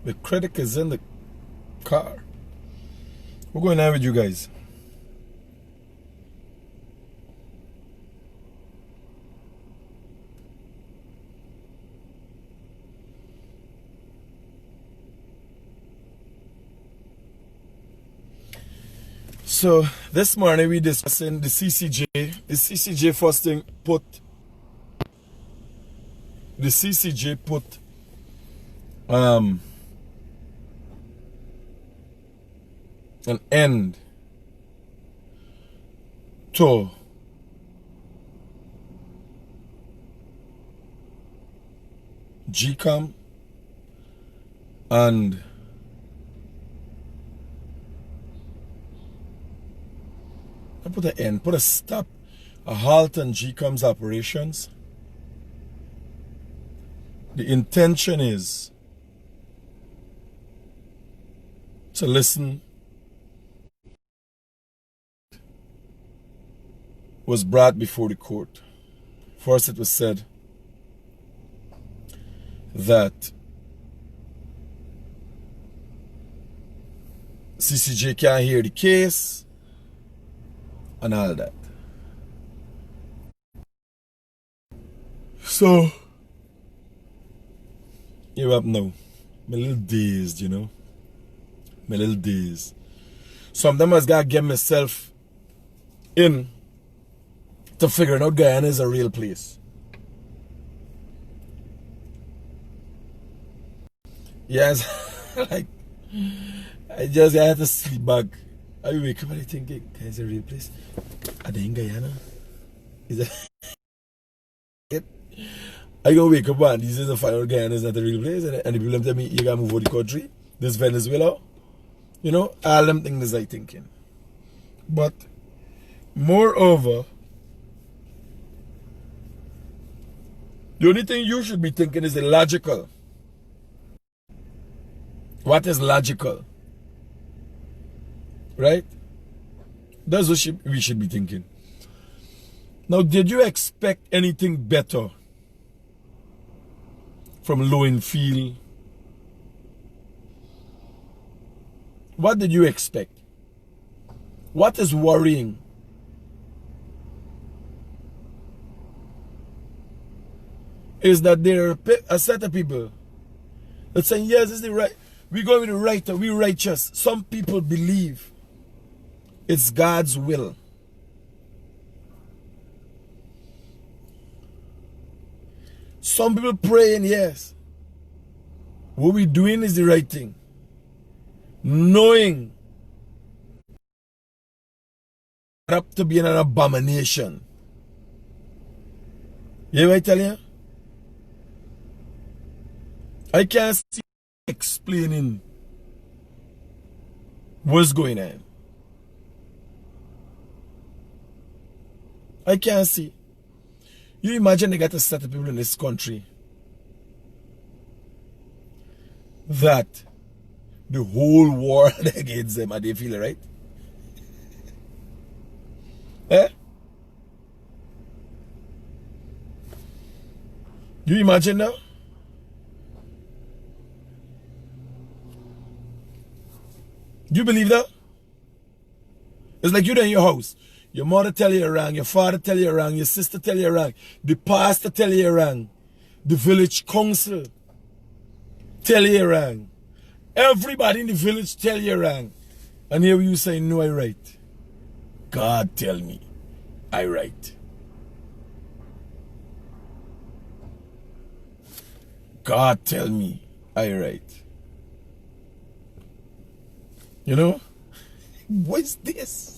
The critic is in the car. We're going on with you guys. So this morning we discussing the CCJ. The CCJ first thing put an end to GECOM and put an end, put a stop, a halt on GECOM's operations. The intention is to listen was brought before the court. First it was said that CCJ can't hear the case and all that. So here up now. My little dazed, you know. My little dazed. Sometimes I gotta get myself in to figure out Guyana is a real place. Yes, like I had to sleep back. I wake up and I think, Guyana is a real place. Are they in Guyana? Is that it? I go wake up and this is the final Guyana is not a real place, and the people tell me you gotta move out the country. This Venezuela, you know, all them things I thinking. But moreover, the only thing you should be thinking is the logical. What is logical? Right? That's what we should be thinking. Now, did you expect anything better from LOWENFIELD? What did you expect? What is worrying? Is that there are a set of people that saying, yes, this is the right, we're going with the right, we're righteous. Some people believe it's God's will. Some people praying, yes, what we're doing is the right thing. Knowing up to being an abomination. You hear what I tell you? I can't see explaining what's going on. I can't see. You imagine they got a set of people in this country that the whole world against them and they feel it, right? Eh? You imagine now? Do you believe that? It's like you're in your house. Your mother tell you you're wrong, your father tell you you're wrong, your sister tell you you're wrong, the pastor tell you you're wrong, the village council tell you you're wrong. Everybody in the village tell you you're wrong. And here you say, no, I right. God tell me I right. God tell me I right. You know? What's this?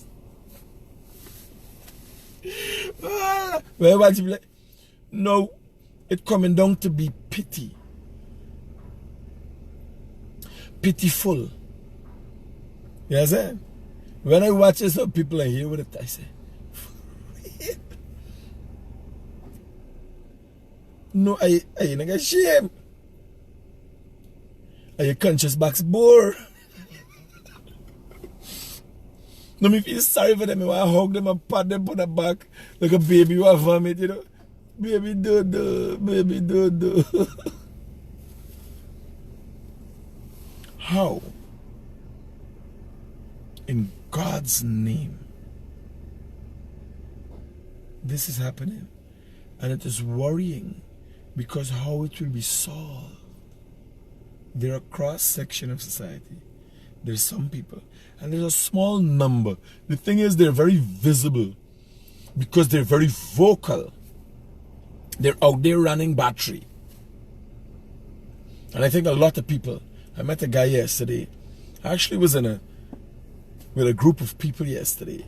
No, it coming down to be pity. Pitiful. You understand? When I watch some people I hear with it, I say, no, I ain't got shame. Are your conscious box bore? No, me feel sorry for them. I want to hug them and pat them on the back like a baby who have vomit, you know. Baby do. how, in God's name, this is happening. And it is worrying because how it will be solved. There are a cross-section of society. There's some people, and there's a small number. The thing is, they're very visible because they're very vocal. They're out there running battery. And I think a lot of people, I met a guy yesterday, I actually was with a group of people yesterday,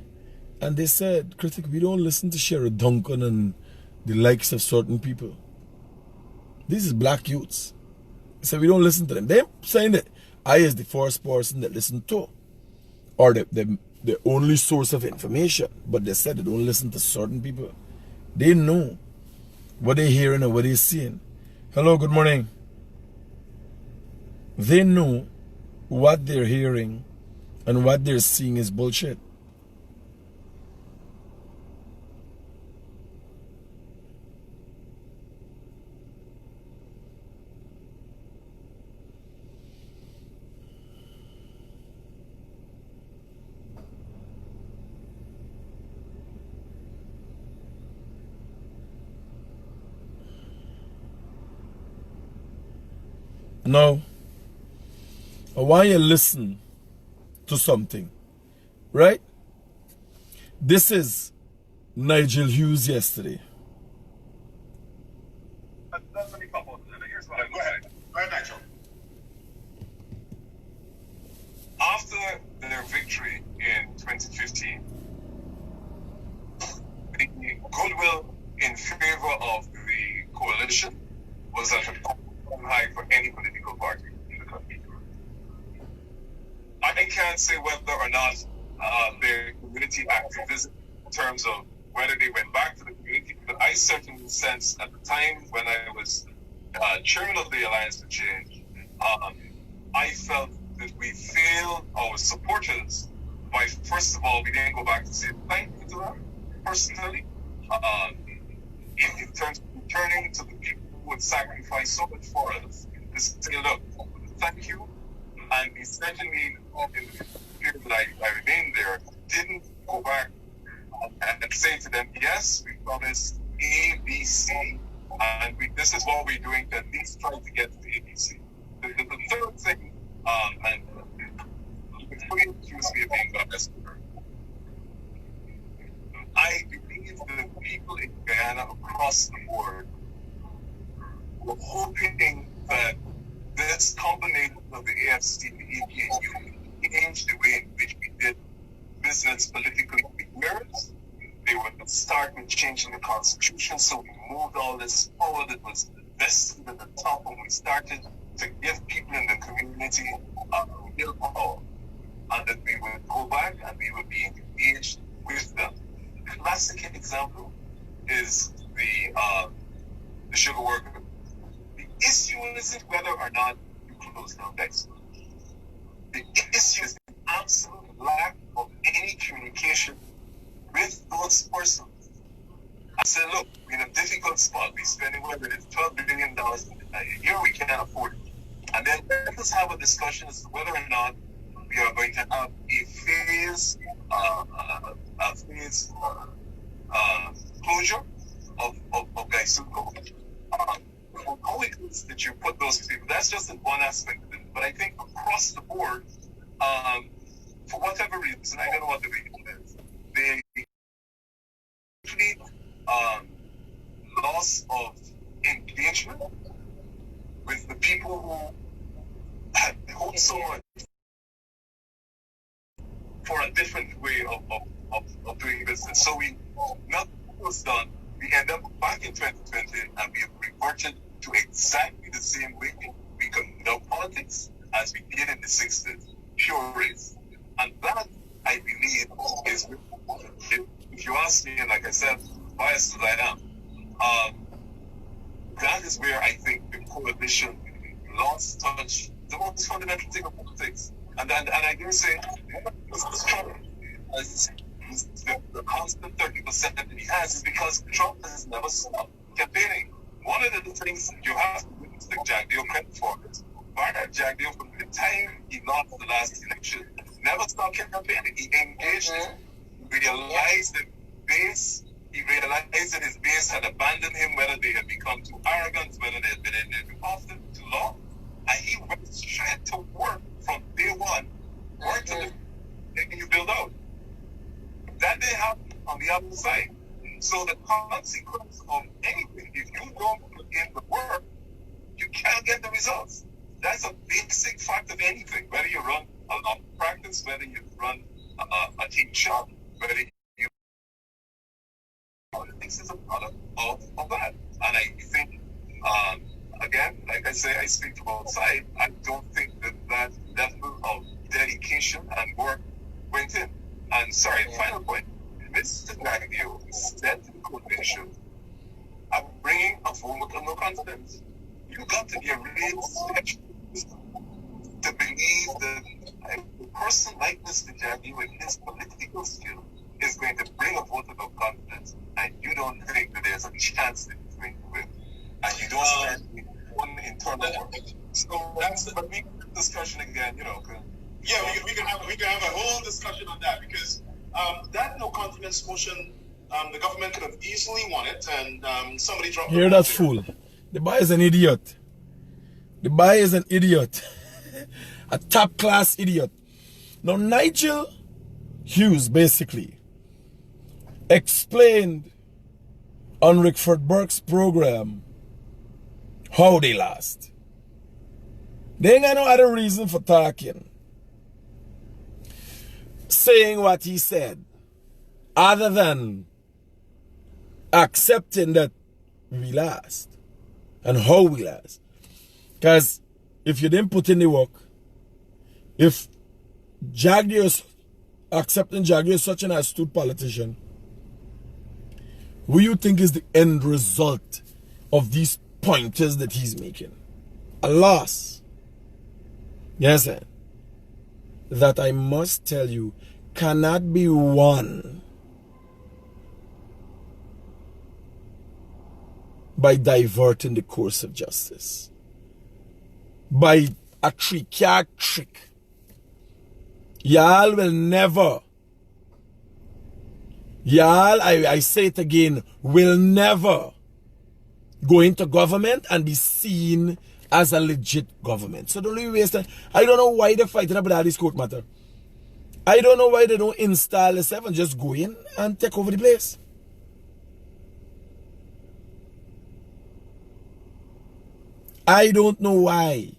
and they said, Critic, we don't listen to Sherrod Duncan and the likes of certain people. This is black youths. They said we don't listen to them. They're saying that I is the first person that listen to, or the only source of information, but they said they don't listen to certain people. They know what they're hearing and what they're seeing. Hello, good morning. They know what they're hearing and what they're seeing is bullshit. No. I want you to listen to something, right? This is Nigel Hughes yesterday. Here's what go ahead. Go ahead, Nigel. After their victory in 2015, the goodwill in favor of the coalition was at an all-time high for any political party in the country. I can't say whether or not their community activism in terms of whether they went back to the community, but I certainly sense at the time when I was chairman of the Alliance for Change, I felt that we failed our supporters by, first of all, we didn't go back to say thank you to them personally, in terms of returning to the people who would sacrifice so much for us, to say, look, thank you. And essentially, in the period that I remained there, didn't go back and say to them, yes, we promised A, B, C, and this is what we're doing to at least try to get to the ABC. The third thing, and before you accuse me of being biased, I believe that people in Guyana across the board were hoping that this combination of the AFC and the EPNU changed the way in which we did business politically for years. They would start with changing the constitution, so we moved all this power that was vested at the top, and we started to give people in the community real power, and that we would go back and we would be engaged with them. The classic example is the sugar worker. The issue isn't whether or not you close down that. The issue is the absolute lack of any communication with those persons. I said, look, we're in a difficult spot. We're spending whether it's $12 billion a year, we can't afford it. And then let us have a discussion as to whether or not we are going to have a phase closure of GECOM. How it is that you put those people, that's just in one aspect of it. But I think across the board, for whatever reason, I don't know what the reason is, they complete loss of engagement with the people who had hoped so much for a different way of doing business. So nothing was done. We end up back in 2020 and we have reverted to exactly the same way we conduct politics as we did in the 60s, pure race. And that, I believe, is, if you ask me, and like I said, biased as I am, that is where I think the coalition lost touch, the most fundamental thing of politics. And I do say, the constant 30% that he has is because Trump has never stopped campaigning. One of the things you have to do, Jack, you're credit for it, Bernard Jagdeo, from the time he lost the last election, never stopped campaigning. He engaged, realized that his base had abandoned him, whether they had become too arrogant, whether they had been in the office too long, and he went straight to work from day one, work to the you build out. That didn't happen on the other side. So the consequence of anything, if you don't put in the work, you can't get the results. That's a basic fact of anything, whether you run a law practice, whether you run a tea shop, whether you politics is a product of that. And I think, again, like I say, I speak from outside. I don't think that level of dedication and work went in. And sorry, final point. Mr. Jagdeo said to the coalition, I'm bringing a vote of no confidence. You got to be a real specialist to believe that a person like Mr. Jagdeo with his political skill is going to bring a vote of no confidence, and you don't think that there's a chance that he's going to win. And you don't stand in one internal work. So that's the big discussion again, you know. Yeah, we can have a whole discussion on that, because that no confidence motion, the government could have easily won it, and somebody dropped. Hear that fool? The boy is an idiot. The boy is an idiot. A top class idiot. Now Nigel Hughes basically explained on Rickford Burke's program how they lost. They ain't got no other reason for talking, saying what he said, other than accepting that we lost and how we lost. Because if you didn't put in the work, if Jagdeo, accepting Jagdeo is such an astute politician, what do you think is the end result of these pointers that he's making? A loss. Yes, sir. That I must tell you cannot be won by diverting the course of justice, by a trick. Y'all will never, y'all, I say it again, will never go into government and be seen as a legit government. So don't even waste time. I don't know why they're fighting about this court matter. I don't know why they don't install the 7, just go in and take over the place. I don't know why.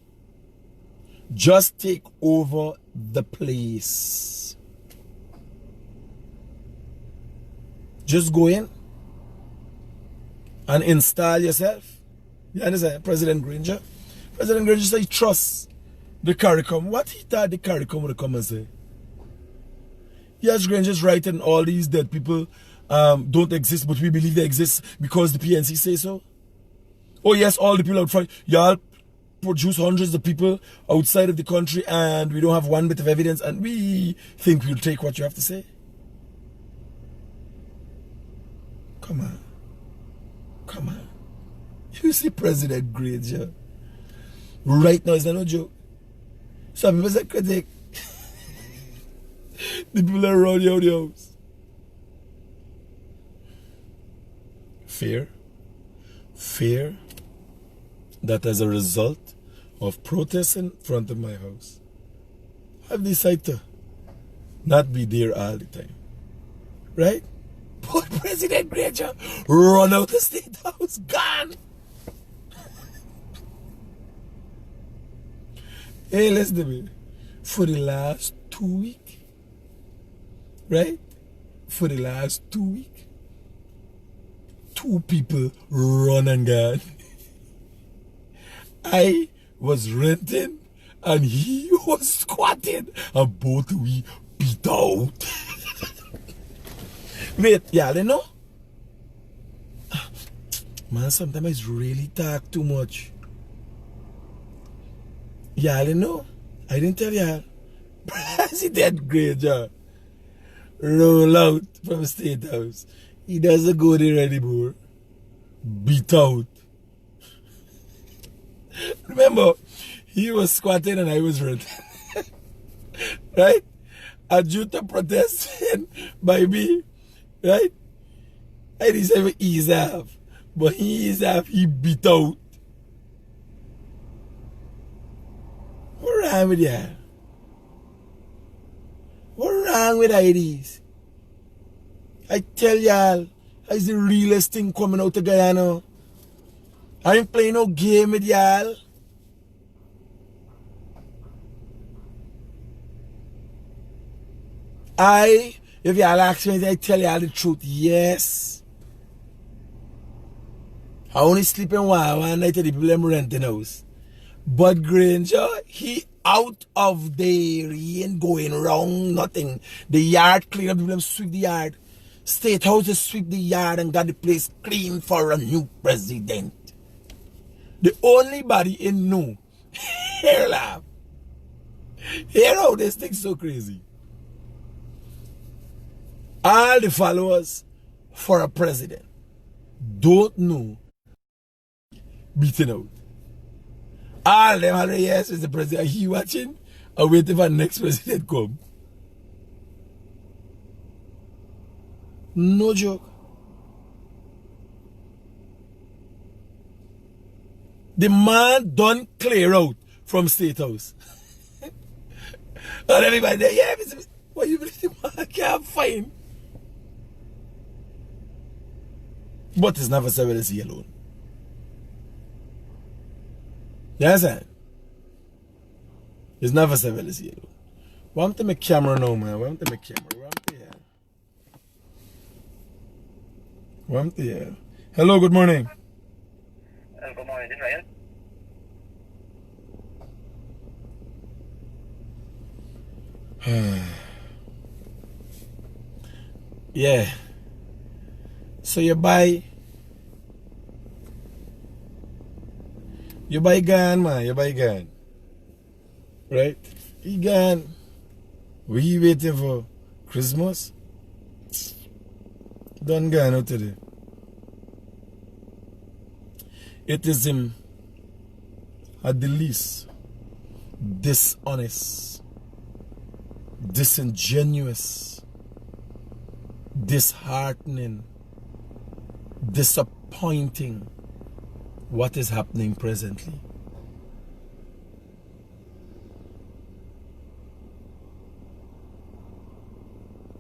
Just take over the place. Just go in and install yourself. You understand? President Granger. President Granger said he trusts the CARICOM. What he thought the CARICOM would come and say? Yes, Granger's writing all these dead people don't exist, but we believe they exist because the PNC say so. Oh yes, all the people out front, y'all produce hundreds of people outside of the country and we don't have one bit of evidence and we think we'll take what you have to say. Come on. Come on. You see President Granger right now, it's not no joke. Some people say critic. The people are around your house. Fear. Fear that as a result of protests in front of my house, I've decided to not be there all the time. Right? But President Granger run out the State House, gone. Hey, listen to me. For the last 2 weeks, right? For the last 2 weeks, 2 people run and gone. I was renting and he was squatting and both we beat out. Wait, y'all you know? Man, sometimes I really talk too much. Y'all you know? I didn't tell y'all. President Granger roll out from State House. He doesn't go there anymore. Beat out. Remember, He was squatting and I was running. Right? A Juta protesting by me. Right? And he said, ease off. But he ease off, he beat out. What wrong with y'all? What wrong with IDs? I tell y'all, it's the realest thing coming out of Guyana. I ain't playing no game with y'all. If y'all ask me, I tell y'all the truth, yes. I only sleep in one night at the people I'm renting house. But Granger, he out of there. He ain't going wrong, nothing. The yard clean up, people sweep the yard. State House to sweep the yard and got the place clean for a new president. The only body in know. Hear laugh. Hear how this thing's so crazy. All the followers for a president don't know beating out. All them already yes is the president. Are you watching or waiting for the next president come? No joke. The man done clear out from State House. And everybody there, yeah, what you believe the man can't find? But it's never said to see alone. You understand? It's never said to see alone. Want to make camera now, man? Want to make camera? Want to here? Want to here? Hello, good morning. Good morning, this is Ryan. Yeah. So you buy gun, man. You buy gun. Right? You gun. What you waiting for? Christmas? Done gun out today. It is him at the least dishonest, disingenuous, disheartening, disappointing what is happening presently.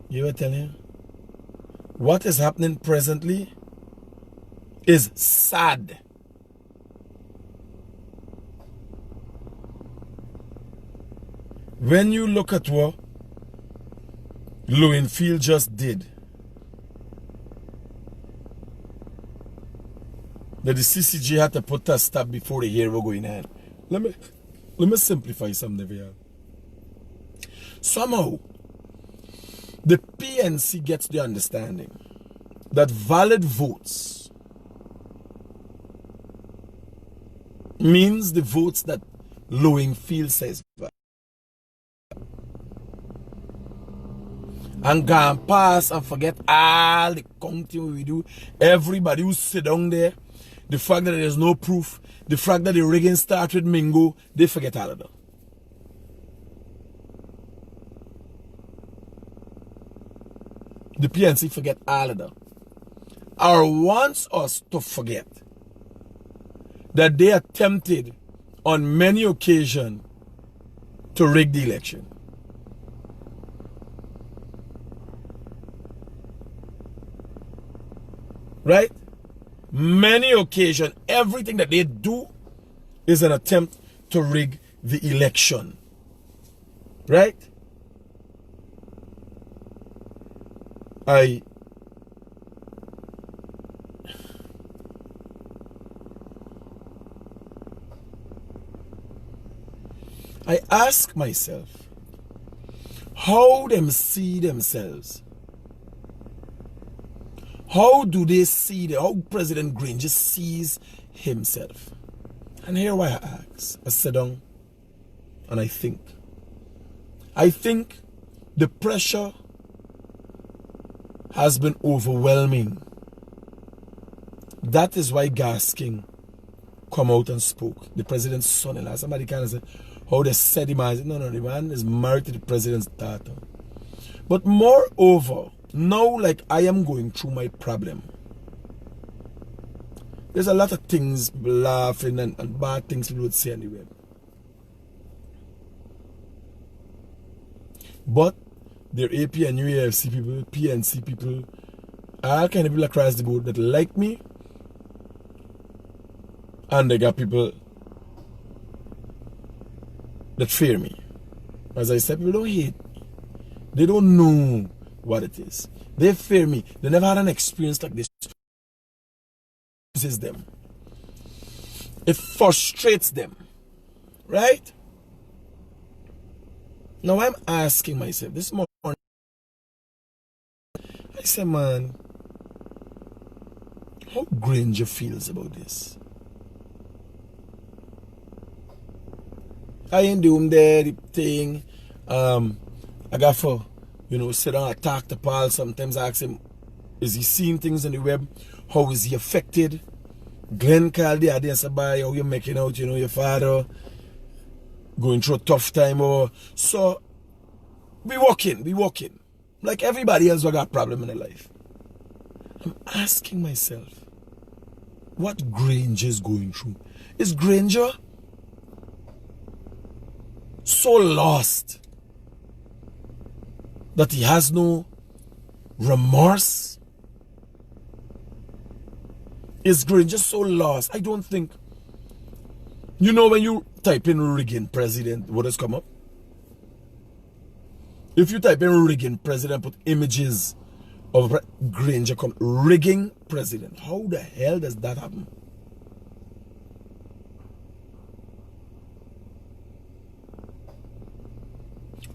You were telling you? What is happening presently is sad. When you look at what LOWENFIELD just did, that the CCG had to put a stop before the year were going on. Let me simplify something for you. Somehow, the PNC gets the understanding that valid votes means the votes that LOWENFIELD says valid. And go and pass and forget all the counting we do. Everybody who sit down there, the fact that there's no proof, the fact that the rigging started with MINGO, they forget all of that. The PNC forget all of that. Or wants us to forget that they attempted on many occasions to rig the election. Right? Many occasions, everything that they do is an attempt to rig the election. Right? I ask myself, how them see themselves? How do they see how President Granger sees himself? And here why I ask. I sit down and I think. I think the pressure has been overwhelming. That is why Gas King come out and spoke. The president's son-in-law. Somebody kind of said, how they said him as, no, the man is married to the president's daughter. But moreover, now like I am going through my problem. There's a lot of things people laughing and bad things people would say on the web. But there are AP and UAFC people, PNC people, all kind of people across the board that like me. And they got people that fear me. As I said, people don't hate me. They don't know what it is. They fear me. They never had an experience like this. This is them. It frustrates them. Right? Now I'm asking myself this morning. I said, man, how Granger feels about this? I ain't doing the thing. I got for, sit down and talk to Paul. Sometimes I ask him, is he seeing things on the web? How is he affected? Glenn called the other and said, how you making out, your father going through a tough time. So, we walking. Like everybody else who got a problem in their life. I'm asking myself, what Granger is going through? Is Granger so lost that he has no remorse? Is Granger so lost? I don't think. When you type in rigging president, what does come up? If you type in rigging president, put images of Granger come rigging president. How the hell does that happen?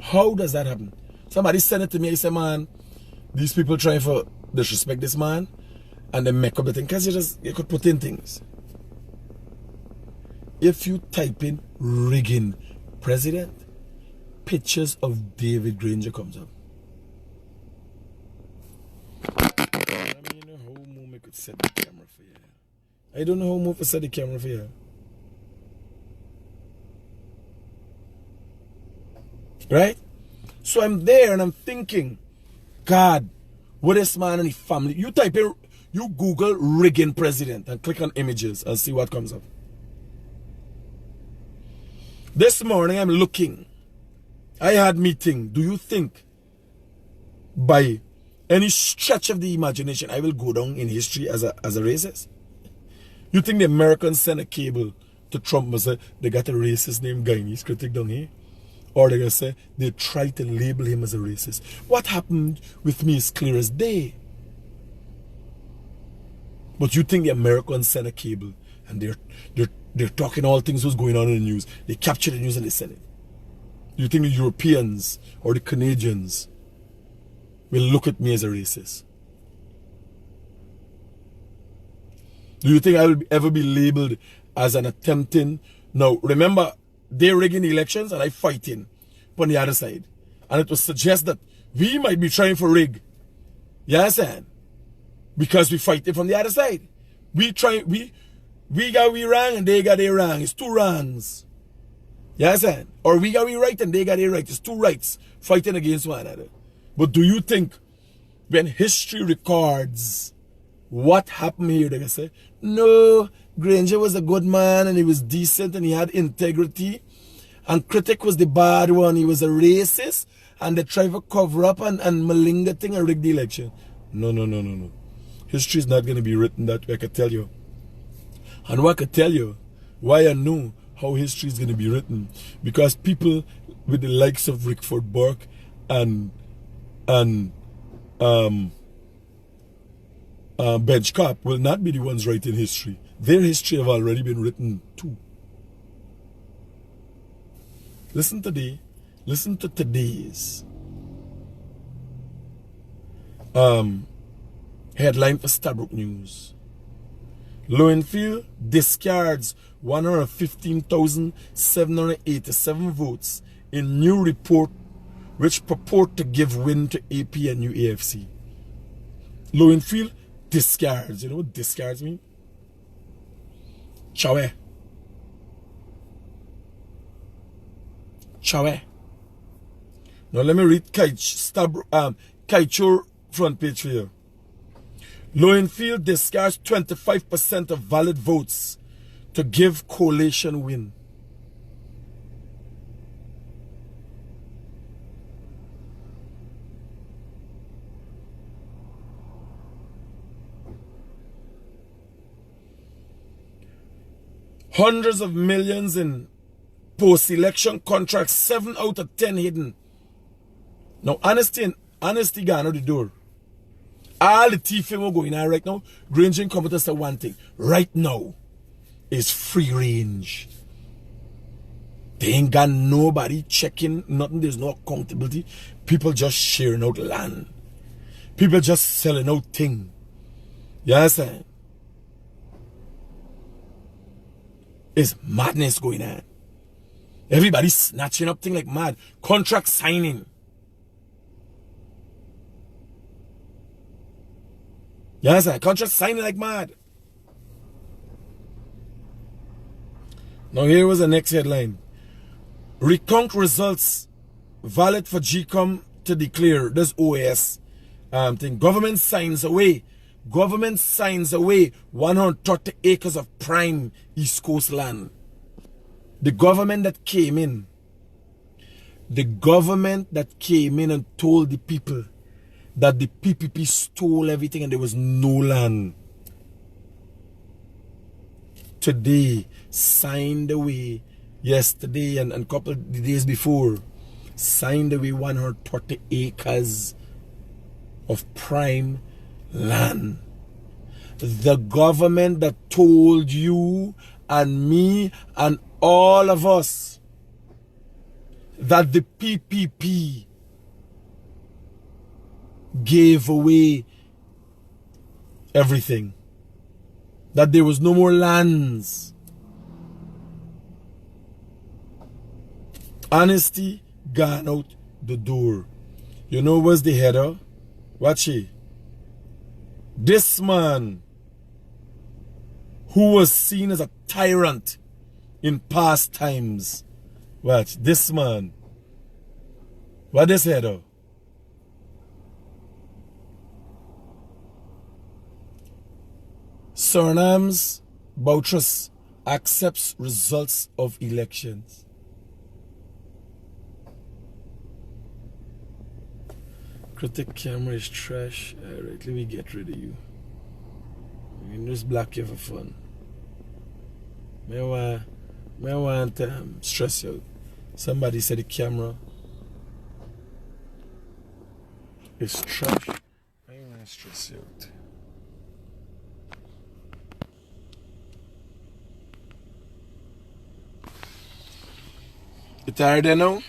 How does that happen? Somebody sent it to me. I said, man, these people trying to disrespect this man and they make up the thing because you could put in things. If you type in rigging president, pictures of David Granger comes up. I mean, how more could set the camera for you. I don't know how more to set the camera for you. Right? So I'm there and I'm thinking, God, what is man and his family? You type in, you Google rigging president and click on images and see what comes up. This morning I'm looking. I had meeting. Do you think by any stretch of the imagination I will go down in history as a racist? You think the Americans send a cable to Trump and say they got a racist named Guyanese Critic down here? Or they're going to say they try to label him as a racist. What happened with me is clear as day. But you think the Americans send a cable and they're talking all things what's going on in the news. They capture the news and they send it. You think the Europeans or the Canadians will look at me as a racist? Do you think I will ever be labeled as an attempting? Now, remember, they're rigging the elections and I fighting on the other side. And it was suggest that we might be trying for rig. You understand? Because we fighting from the other side. We got we wrong and they got they wrong. It's two wrongs. You understand? Or we got we right and they got they right. It's two rights fighting against one another. But do you think when history records what happened here, they're going to say, no, Granger was a good man and he was decent and he had integrity. And Critic was the bad one. He was a racist. And they try to cover up and malinga thing and rig the election. No. History is not going to be written that way, I can tell you. And what I can tell you, why I know how history is going to be written. Because people with the likes of Rickford Burke and Bench Cop will not be the ones writing history. Their history have already been written too. Listen to today's headline for Stabrook News. Lowenfield discards 115,787 votes in new report which purport to give win to AP and UAFC. Lowenfield discards. You know what discards mean? Chawe. Chawe. Now let me read Kaichur front page for you. Lowenfield discards 25% of valid votes to give coalition win. Hundreds of millions in post-election contracts, 7 out of 10 hidden. Now, honesty gone out the door. All the thieving are going on right now. Ranging computers say one thing. Right now is free range. They ain't got nobody checking, nothing. There's no accountability. People just sharing out land. People just selling out things. You understand? It's madness going on. Everybody's snatching up things like mad. Contract signing. You understand? Contract signing like mad. Now here was the next headline. Recount results valid for GECOM to declare. This OAS thing. Government signs away 130 acres of prime East Coast land. The government that came in and told the people that the PPP stole everything and there was no land. Today, signed away, yesterday and a couple of days before, signed away 130 acres of prime land. The government that told you and me and all of us that the PPP gave away everything, that there was no more lands. Honesty gone out the door. You know what's the header? Watch it. This man who was seen as a tyrant in past times. Watch, this man. What this header? Surinam's Boutros accepts results of elections. Critic camera is trash. Alright, let me get rid of you. We can just block you for fun. May I want stress you out. Somebody said the camera is trash. I want to stress you out. You tired now?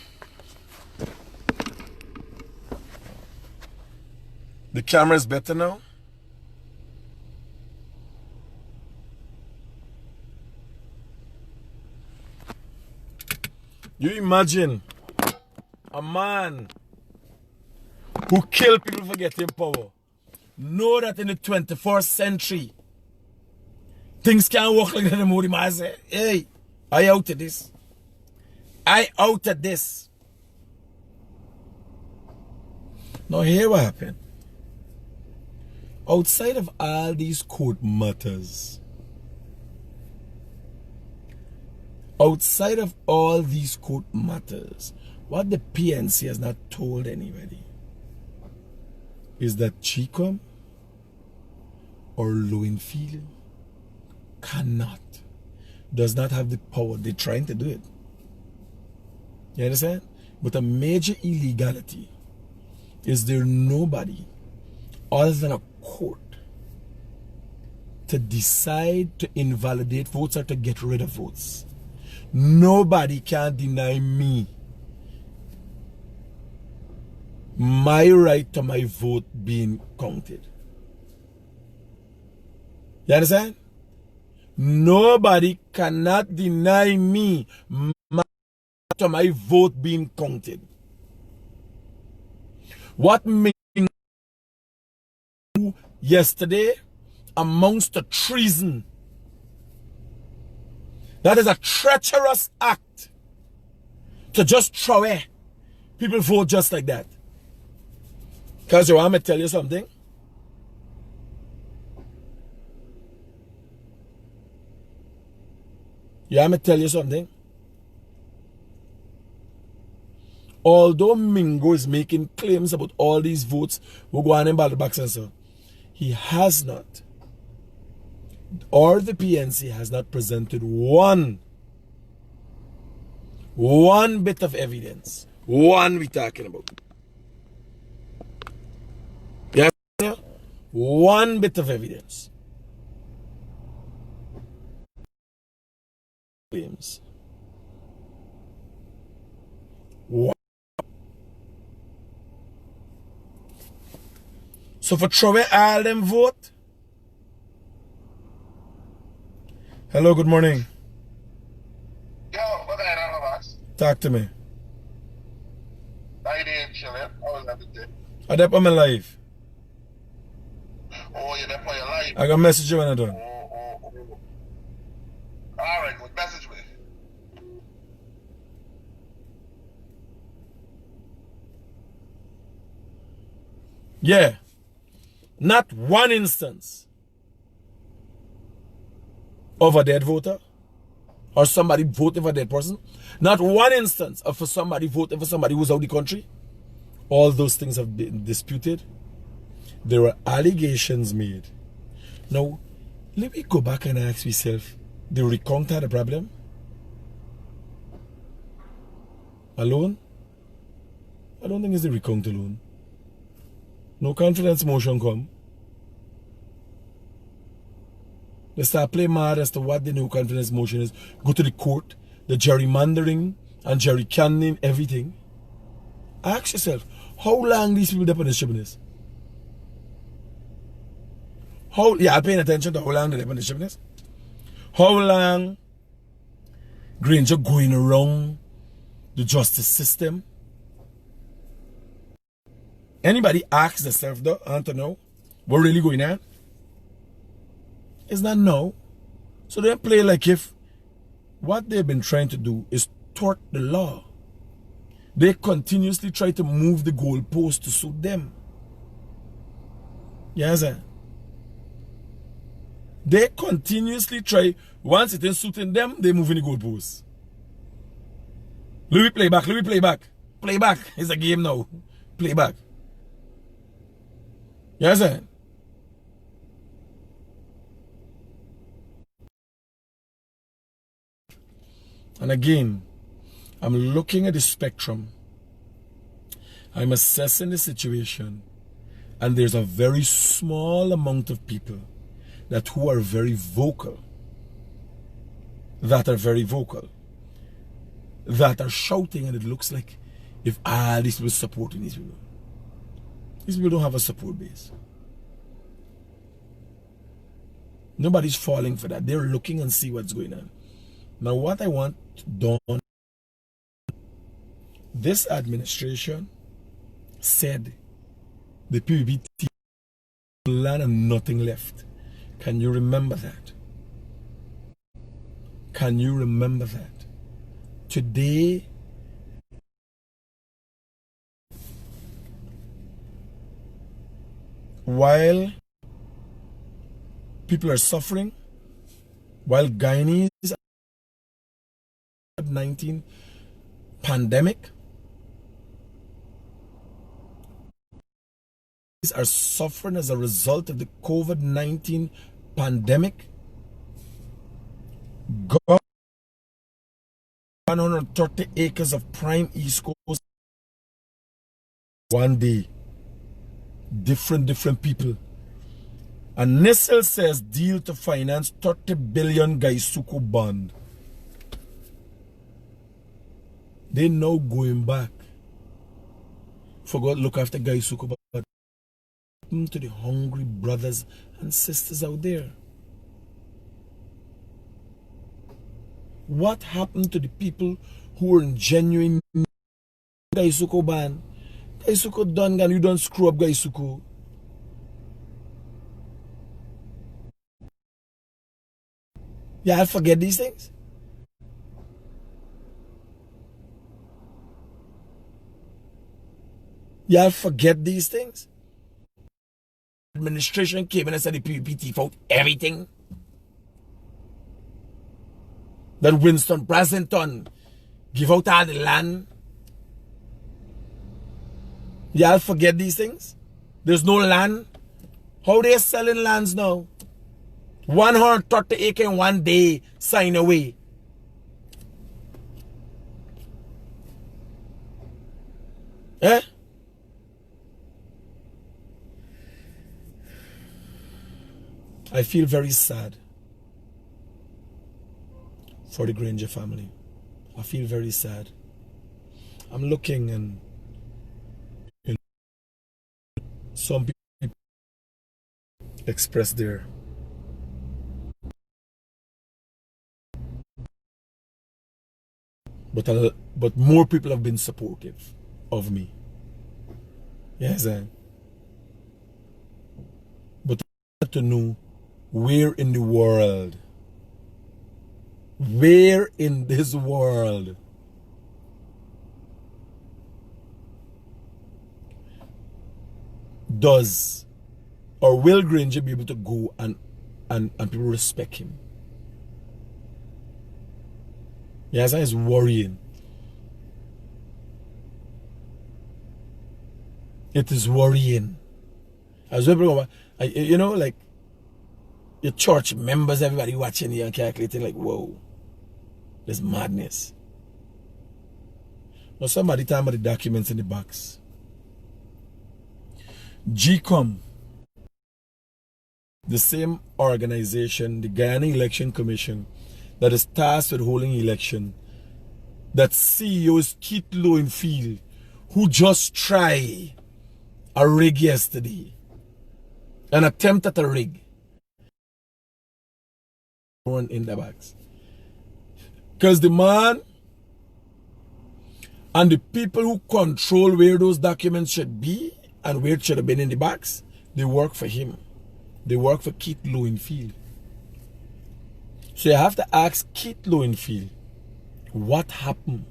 The camera is better now? You imagine a man who killed people for getting power know that in the 21st century things can't work like that anymore. The man say, hey, I out of this. I out of this. Now here what happened. Outside of all these court matters, outside of all these court matters, what the PNC has not told anybody is that GECOM or Lowenfield does not have the power. They're trying to do it. You understand? But a major illegality is there nobody other than a court to decide to invalidate votes or to get rid of votes. Nobody can deny me my right to my vote being counted. You understand? Nobody cannot deny me my right to my vote being counted. What MINGO yesterday amounts to treason. That is a treacherous act to just throw away. People vote just like that. Because you want me to tell you something? You want me to tell you something? Although MINGO is making claims about all these votes will go on in ballot box and so, he has not, or the PNC has not presented one bit of evidence. One we talking about. Yeah, one bit of evidence. Claims. One. So for throwing all them vote. Hello, good morning. Yo, what the hell, Max? Talk to me. How you doing, chilling? How was everything? I dep on my live. Oh, you're there for your life. I got a message you when I done. Oh. Alright, good. Message me. Yeah. Not one instance of a dead voter or somebody voting for a dead person. Not one instance of somebody voting for somebody who's out of the country. All those things have been disputed. There were allegations made. Now, let me go back and ask myself, the recount had a problem? Alone? I don't think it's the recount alone. No confidence motion come. They start playing mad as to what the no confidence motion is. Go to the court, the gerrymandering and jerry-canning, everything. Ask yourself, how long these people depend on this chimneys? I'm paying attention to how long they depend on this chimneys. How long Granger going around the justice system? Anybody ask themselves though, I want to know what really going on? It's not no. So they play like if what they've been trying to do is thwart the law. They continuously try to move the goalpost to suit them. Yes, sir. They continuously try, once it is suiting them, they move in the goalpost. Let me play back, let me play back. Play back. It's a game now. Play back. Yes, sir. And again, I'm looking at the spectrum. I'm assessing the situation. And there's a very small amount of people who are very vocal. That are shouting, and it looks like if these people supporting these people. These people don't have a support base. Nobody's falling for that. They're looking and see what's going on. Now what I want done, this administration said the PBT plan and nothing left. Can you remember that? Can you remember that? Today, while people are suffering, while Guyanese 19 pandemic are suffering as a result of the COVID-19 pandemic. 130 acres of prime East Coast. One day, different people. And Nissel says deal to finance 30 billion GECOM bond. They now going back. Forgot look after GECOM, but to the hungry brothers and sisters out there. What happened to the people who were in genuine GECOM ban? GECOM done, and you don't screw up GECOM. Yeah, I forget these things. Y'all forget these things? Administration came in and said the PPT out everything. That Winston Brazenton give out all the land. Y'all forget these things? There's no land. How they selling lands now? 130 acre in one day, sign away. Eh? I feel very sad for the Granger family. I feel very sad. I'm looking and some people express their but more people have been supportive of me. Yes, but I have to know where in the world, where in this world does or will Granger be able to go and people respect him? Yes, it's worrying. It is worrying. As well, you know, like your church members, everybody watching you and calculating, like, whoa, there's madness. Now, somebody talking about the documents in the box. GECOM, the same organization, the Guyana Election Commission, that is tasked with holding election, that CEO is Keith Lowenfield, who just tried a rig yesterday, an attempt at a rig in the box. Because the man and the people who control where those documents should be and where it should have been in the box, they work for him. They work for Keith Lowenfield. So you have to ask Keith Lowenfield, what happened?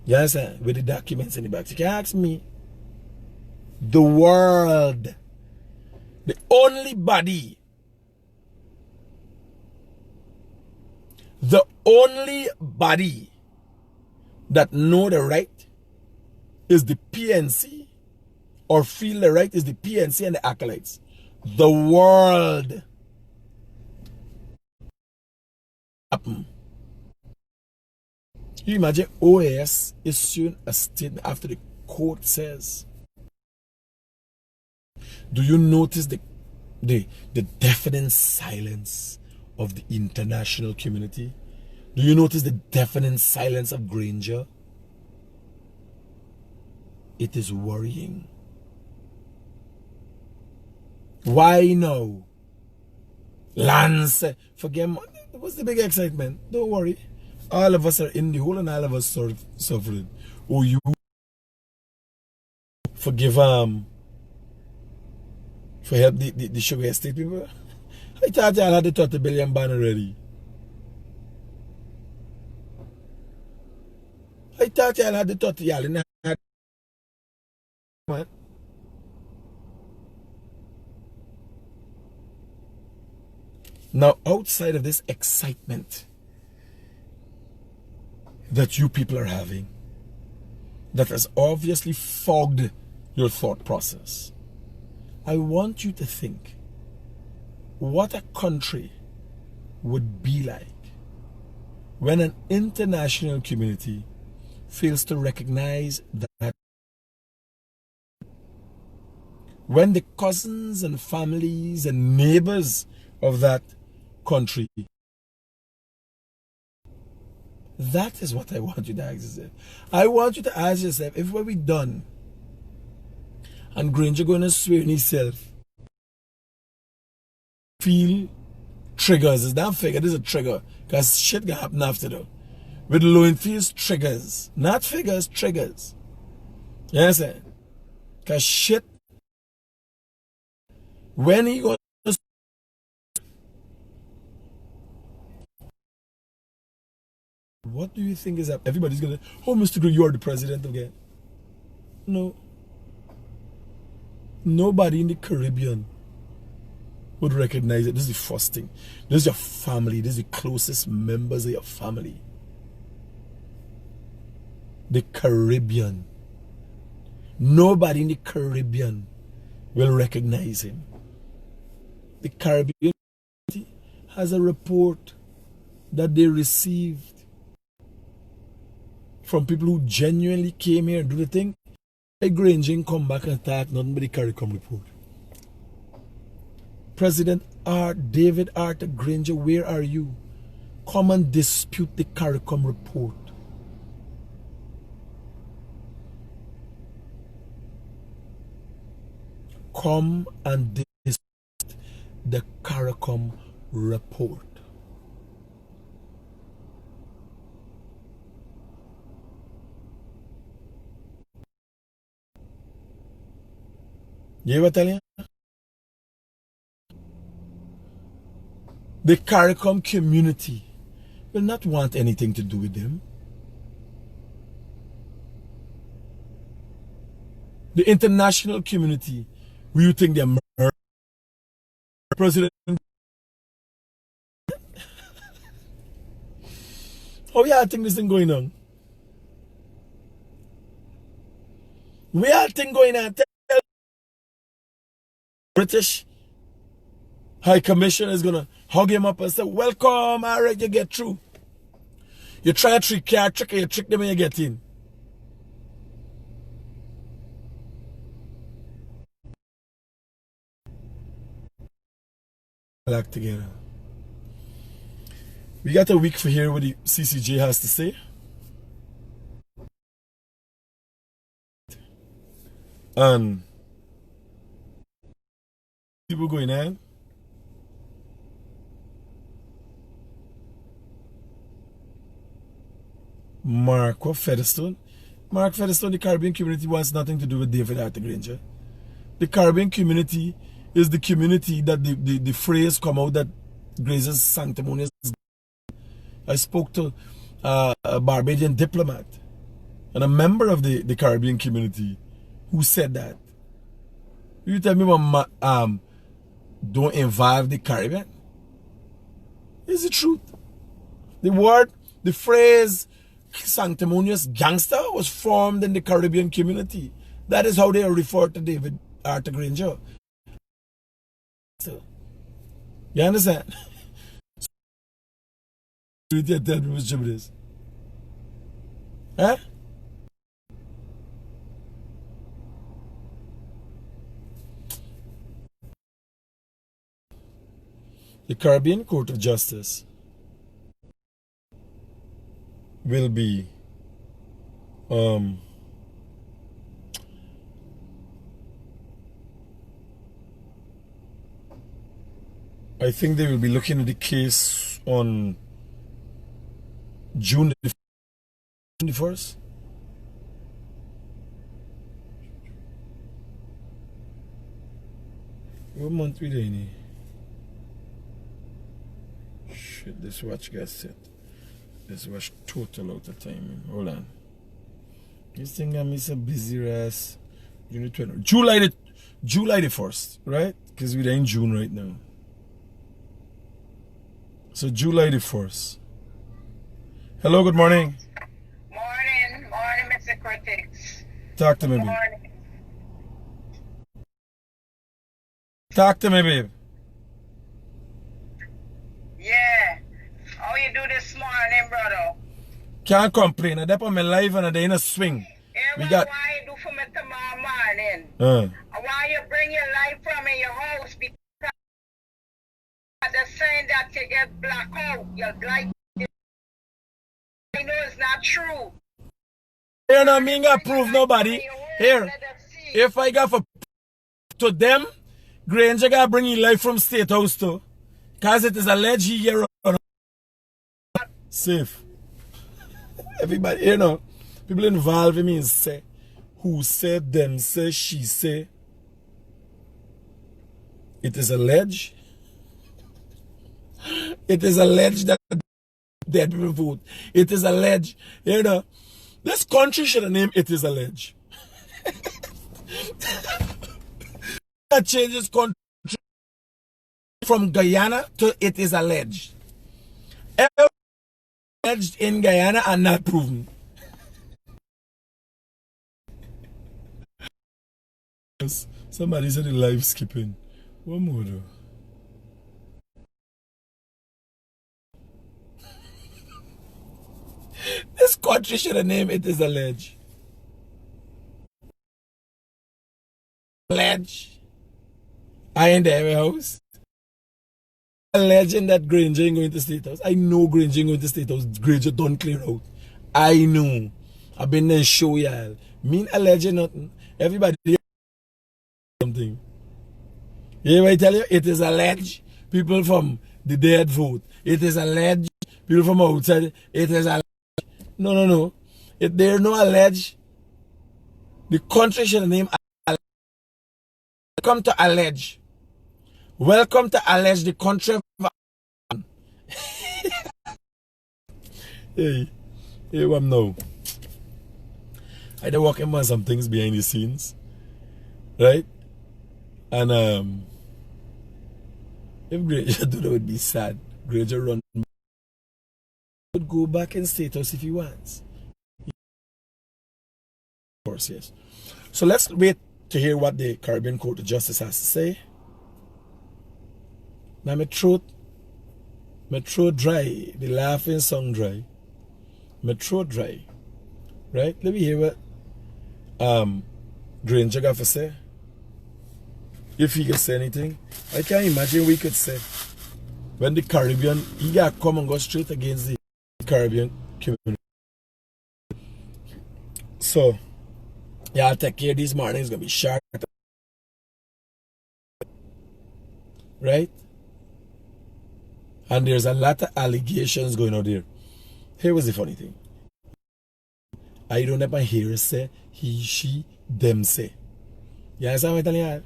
You understand? With the documents in the box. You can ask me. The world. The only body. The only body that know the right is the PNC, or feel the right is the PNC and the acolytes. The world. You imagine OAS issuing a statement after the court says. Do you notice the deafening silence of the international community? Do you notice the deafening silence of Granger? It is worrying. Why now? Lance, forget, what's the big excitement? Don't worry. All of us are in the hole and all of us are suffering. Oh, you forgive for help the sugar estate people? I thought y'all had the 30 billion ban already. I thought y'all had the 30, y'all didn't have man. Now, outside of this excitement that you people are having, that has obviously fogged your thought process, I want you to think what a country would be like when an international community fails to recognize that, when the cousins and families and neighbors of that country. That is what I want you to ask yourself. I want you to ask yourself, if what we done and Granger going to swear in himself, feel triggers, is that figure? This is a trigger, because shit gonna happen after though. With Lowenfield's triggers, not figures, triggers. You understand? Because shit, when he goes, what do you think is up? Everybody's gonna, oh, Mr. Gray, you are the president again. No. Nobody in the Caribbean would recognize it. This is the first thing. This is your family. This is the closest members of your family. The Caribbean. Nobody in the Caribbean will recognize him. The Caribbean has a report that they received from people who genuinely came here and do the thing. Granger come back and attack nothing but the CARICOM report. President David Arthur Granger, where are you? Come and dispute the CARICOM report. Come and dispute the CARICOM report. You ever tell you? The CARICOM community will not want anything to do with them. The international community, will you think they're murder? President? How y'all think this thing going on? We all think going on. British High Commissioner is gonna hug him up and say, welcome, alright, you get through. You try a trick, you trick them and you get in. Back together. We got a week for hear what the CCJ has to say. And people going on. Mark Featherstone. Mark Featherstone, the Caribbean community wants nothing to do with David Arthur Granger. The Caribbean community is the community that the phrase come out that Grazer's sanctimonious. I spoke to a Barbadian diplomat and a member of the Caribbean community who said that. You tell me what don't involve the Caribbean? It's the truth. The phrase sanctimonious gangster was formed in the Caribbean community. That is how they refer to David Arthur Granger. So, you understand? You tell me which job it is. Huh? The Caribbean Court of Justice will be I think they will be looking at the case on June the 21st. What month we in? Shit, this watch got set. This watch total out of time. Hold on. This thing I miss a busy ass. July the 1st, right? Because we're in June right now. So July the 1st. Hello, good morning. Morning, Mr. Critics. Talk to me, babe. Morning. Talk to me, babe. Yeah. How you do this morning, brother? Can't complain. I'm on my life and I'm in a swing. Yeah, We got. why you do for me tomorrow morning? Why you bring your life from in your house? Because they're saying that you get black out. You're black. I know it's not true. You know, me ain't prove nobody. Here, if I got for to them, Granger got bring his life from State House too. Because it is alleged he here safe. Everybody, you know, people involved in me say, who said, them say, she say. It is alleged. It is alleged that dead people vote. It is alleged. You know, this country should have named It Is Alleged. changes country from Guyana to it is alleged. Alleged in Guyana and not proven. Somebody said the live skipping. One more though. This country should have named it is alleged. Alleged. I ain't there, house. Alleging that Granger ain't going to State House. I know Granger ain't going to State House. Granger don't clear out. I know. I've been there show y'all. Mean alleging nothing. Everybody something. Yeah, I tell you, it is alleged. People from the dead vote. It is alleged. People from outside. It is alleged. No. If there no alleged, the country should name alleged. Welcome to allege. Welcome to allege the country. Hey, what now? I dey working on some things behind the scenes, right? And if Granger do that, would be sad. Granger run would go back in State House if he wants. Of course, yes. So let's wait to hear what the Caribbean Court of Justice has to say. Now my throat dry, the laughing song dry. My throat dry. Right? Let me hear what Granger got to say. If he could say anything. I can't imagine we could say when the Caribbean, he got come and go straight against the Caribbean community. So y'all take care this morning, it's gonna be sharp. Right? And there's a lot of allegations going on there. Here was the funny thing. I don't ever hear her say he, she, them say. You understand what I'm telling you?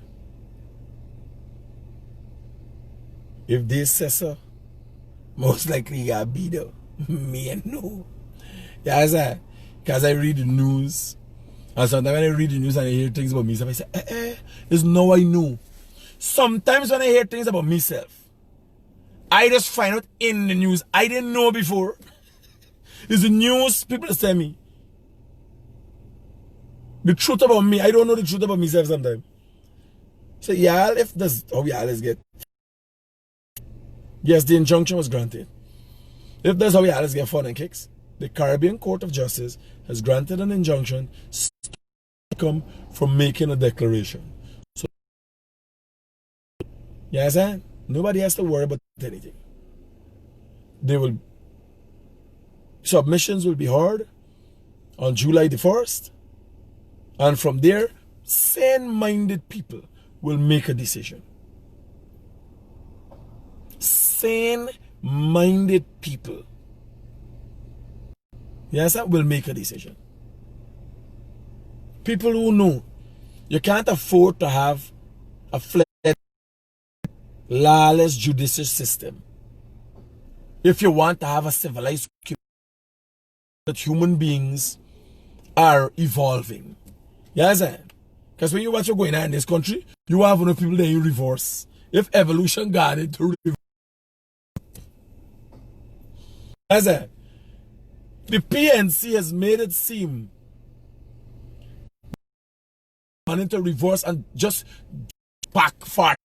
If they say so, most likely you gotta be there. Me and no. You understand? Because I read the news. And sometimes when I read the news and I hear things about myself, I say, it's now I know. Sometimes when I hear things about myself, I just find out in the news. I didn't know before. It's the news people tell me. The truth about me, I don't know the truth about myself sometimes. So y'all, if this, how y'all is get. Yes, the injunction was granted. If that's how y'all is get fun and kicks, the Caribbean Court of Justice has granted an injunction to come from making a declaration. So, you understand? Nobody has to worry about anything. Submissions will be heard on July the 1st. And from there, sane-minded people will make a decision. Sane-minded people, yes, will make a decision. People who know you can't afford to have a flat, lawless judicial system if you want to have a civilized community that human beings are evolving. Yes, because when you watch what's going on in this country, you have enough people that you reverse. If evolution got it to reverse. Yes, the PNC has made it seem wanting to reverse and just back far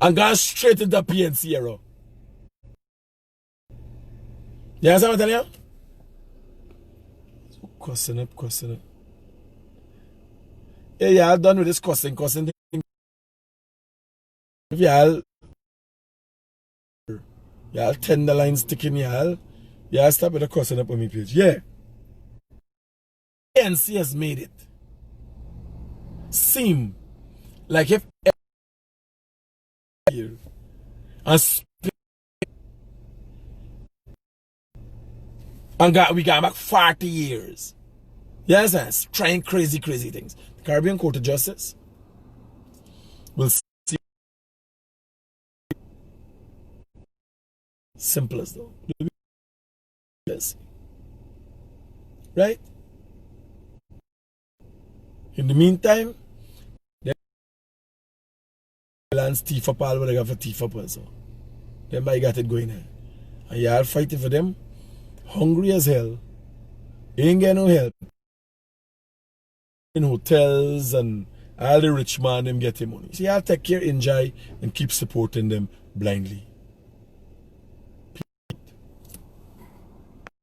and go straight into PNC era. You understand what I'm telling you? Cussing up. Hey, y'all done with this cussing thing. If y'all tender line sticking y'all stop with the cussing up on me page. Yeah. ANC has made it seem like if and we got back 40 years. Yes, trying crazy things. The Caribbean Court of Justice will see. Simple as though. Right? In the meantime, dance, thief up all what they got for thief up also. Them boy got it going there. And y'all fighting for them, hungry as hell, ain't get no help. In hotels and all the rich man them getting money. See, y'all take care, enjoy, and keep supporting them blindly.